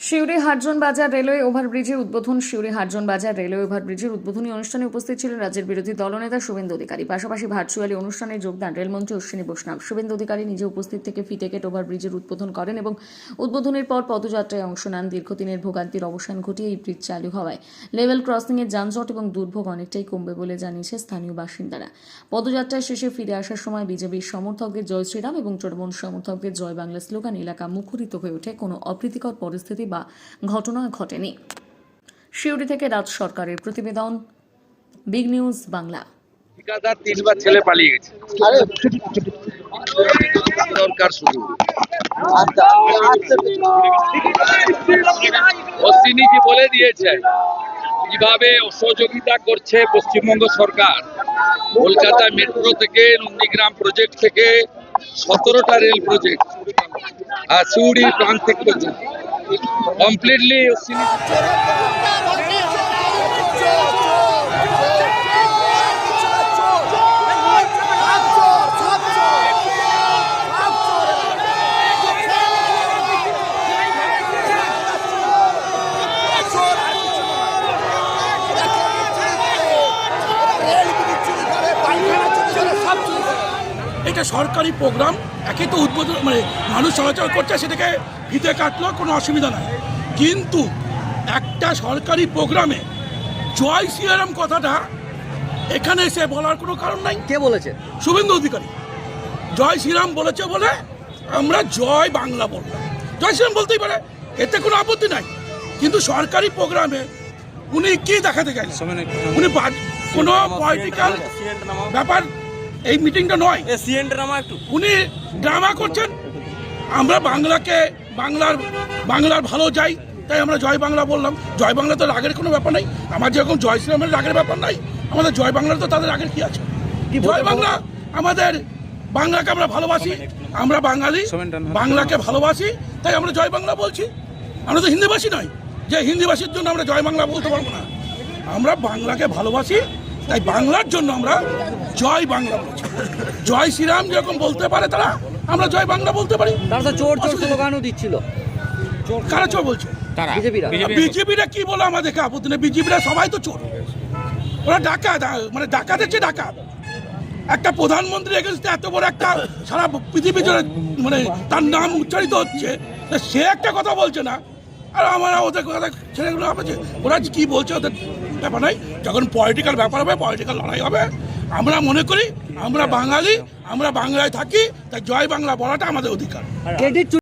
শিউরি হারজন বাজার রেলওয়ে ওভারব্রিজের উদ্বোধন। শিউরি হারজন বাজার রেলওয়ে ওভারব্রিজের উদ্বোধনী অনুষ্ঠানে উপস্থিত ছিলেন রাজ্যের বিরোধী দলনেতা শুভেন্দু অধিকারী। পাশাপাশি ভার্চুয়ালি অনুষ্ঠানে যোগদান রেলমন্ত্রী অশ্বিনী বৈষ্ণব। শুভেন্দু অধিকারী নিজে উপস্থিত থেকে ফিটেকেট ওভারব্রিজের উদ্বোধন করেন এবং উদ্বোধনের পর পদযাত্রায় অংশ নেন। দীর্ঘদিনের ভোগান্তির অবসান ঘটিয়ে এই ব্রিজ চালু হওয়ায় লেভেল ক্রসিংয়ের যানজট এবং দুর্ভোগ অনেকটাই কমবে বলে জানিয়েছে স্থানীয় বাসিন্দারা। পদযাত্রায় শেষে ফিরে আসার সময় বিজেপির সমর্থকদের জয় শ্রীরাম এবং তৃণমূল সমর্থকদের জয় বাংলা স্লোগান এলাকা মুখরিত হয়ে ওঠে। কোনো অপ্রীতিকর পরিস্থিতি বা ঘটনা ঘটেনি। শিউরি থেকে রাজ সরকারের প্রতিবেদন, বিগ নিউজ বাংলা। ঠিকাদার 3বার ছেলে পালিয়ে গেছে। দরকার শুধু অশ্বিনীজি বলে দিয়েছেন কিভাবে অসহযোগিতা করছে পশ্চিমবঙ্গ সরকার। কলকাতা মেট্রো থেকে নন্দীগ্রাম প্রজেক্ট থেকে 17টা রেল প্রজেক্ট আর শিউড়ির প্রান্তিক পর্যন্ত কমপ্লিটলি অশ্বিনী। এটা সরকারি প্রোগ্রাম, একে তো উদ্বোধন মানে মানুষ চলাচল করছে, সেটাকে ফিতে কাটলো, কোনো অসুবিধা নাই। কিন্তু একটা সরকারি প্রোগ্রামে জয় শ্রীরাম কথাটা এখানে এসে বলার কোনো কারণ নাই। কে বলেছে? শুভেন্দু অধিকারী জয় শ্রীরাম বলেছে বলে আমরা জয় বাংলা বললাম। জয় শ্রীরাম বলতেই পারে, এতে কোনো আপত্তি নাই। কিন্তু সরকারি প্রোগ্রামে উনি কি দেখাতে গেলেন? উনি কোনো পলিটিক্যাল ব্যাপার এই মিটিংটা নয়, উনি ড্রামা করছেন। আমরা বাংলার ভালো যাই, তাই আমরা জয় বাংলা বললাম। জয় বাংলা তো রাগের কোনো ব্যাপার নাই। আমার যেরকম জয় শ্রীরামের রাগের ব্যাপার নাই, আমাদের জয় বাংলার তো তাদের রাগের কি আছে? জয় বাংলা, আমাদের বাংলাকে আমরা ভালোবাসি, আমরা বাঙালি, বাংলাকে ভালোবাসি, তাই আমরা জয় বাংলা বলছি। আমরা তো হিন্দিভাষী নয় যে হিন্দিভাষীর জন্য আমরা জয় বাংলা বলতে পারবো না। আমরা বাংলাকে ভালোবাসি, তাই বাংলার জন্য আমরা জয় বাংলা বলছি। জয় শ্রীরাম যেরকম বলতে পারে তারা, আমরা জয় বাংলা বলতে পারি। তারা তো চোর চোর স্লোগানও দিচ্ছিল। কারা চোর বলছে? বিজেপিরা কি বলে আমাদেরকে আপত্তি নেই। বিজেপিরা সবাই তো চোর, ওরা ডাকাত, মানে ডাকাতের চেয়ে ডাকাত। একটা প্রধানমন্ত্রী এগেন্স্টে এত বড় একটা সারা পৃথিবী জুড়ে মানে তার নাম উচ্চারিত হচ্ছে, সে একটা কথা বলছে না, আর আমরা ওদের কথা ছেলেগুলো ভাবছে ওরা কি বলছে, ওদের ব্যাপার নাই। যখন পলিটিক্যাল ব্যাপার হবে, পলিটিক্যাল লড়াই হবে, আমরা মনে করি আমরা বাঙালি, আমরা বাংলায় থাকি, তাই জয় বাংলা বলাটা আমাদের অধিকার।